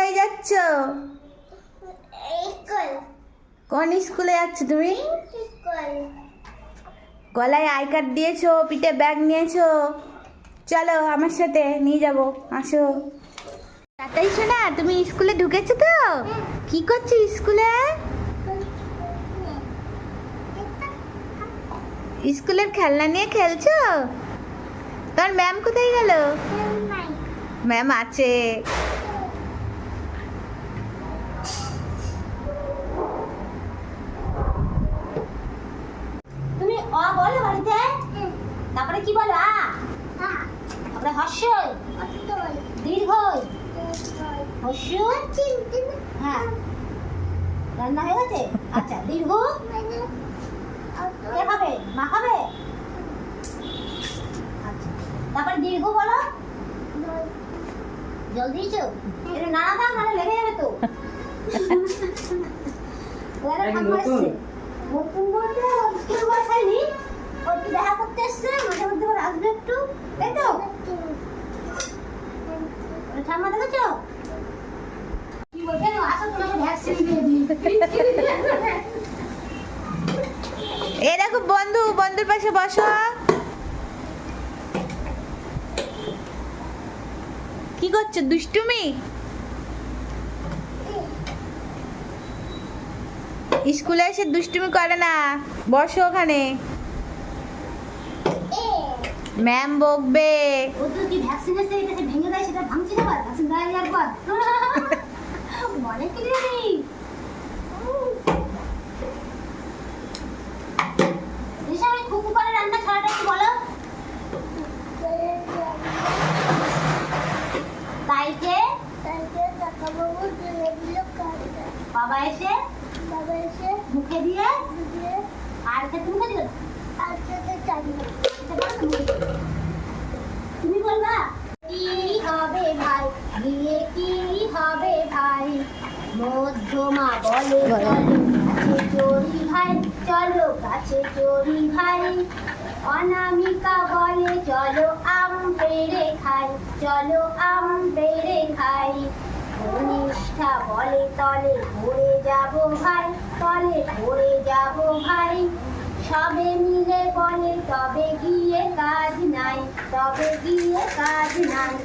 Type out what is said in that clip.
কোথায় যাচ্ছ? কোন স্কুলে যাচ্ছ তুমি? গলায় আই কার্ড দিয়েছো, পিঠে ব্যাগ নিয়েছো, চলো আমার সাথে নিয়ে যাবো, আসো। তাই শোনা, তুমি স্কুলে ঢুকেছো তো? কি করছো স্কুলে? স্কুলের খেলনা নিয়ে খেলছো? তোমার ম্যাম কোথায় গেল? ম্যাম আছে। তুমি অ বলো বাড়িতে, তারপরে কি বলো? আ, তারপরে হর্ষই, দীর্ঘই, হর্ষু। হ্যাঁ, রান্না হয়ে গেছে। আচ্ছা, দীর্ঘ কে খাবে? মা খাবে। আচ্ছা, তারপরে দীর্ঘ বলো। জল দিয়েছো? এটা নাড়া দাও, মানে লেগে যাবে তো। নতুন বলতে স্কুল বয়স হয়নি, ও একটু দেখা করতে এসছে, মাঝে মধ্যে আবার আসবে একটু, তাই তো? ঠাম্মা দেখেছো কি বলছে? আসো তোমাকে ভ্যাকসিন দিয়ে দিই। এই দেখো বন্ধু, বন্ধুর পাশে বসো। কি করছো, দুষ্টুমি? স্কুলে এসে দুষ্টুমি করে না, বসো ওখানে, ম্যাম বকবে। ও তো কি ভ্যাকসিন এসে এটা ভেঙে দেয়, সেটা ভাঙছি না, ভ্যাকসিন দেয় একবার মনে কি নেই। রিসা, আমি খুকু করে রান্না ছাড়াটা একটু বলো। তাইকে বাবা এসে মুখে দিয়ে আর খেতে মুখে দিল। তুমি বলবা কি হবে ভাই, গিয়ে কি হবে ভাই, মধ্যমা বলে চলো চড়ি ভাই, চলো কাছে চড়ি ভাই, অনামিকা বলে চলো আম পেড়ে খাই, চলো আম পেড়ে খাই, কনিষ্ঠা বলে তলে পড়ে যাব ভাই, তলে পড়ে যাব ভাই, সবে মিলে বলে তবে গিয়ে কাজ নাই, তবে গিয়ে কাজ নাই।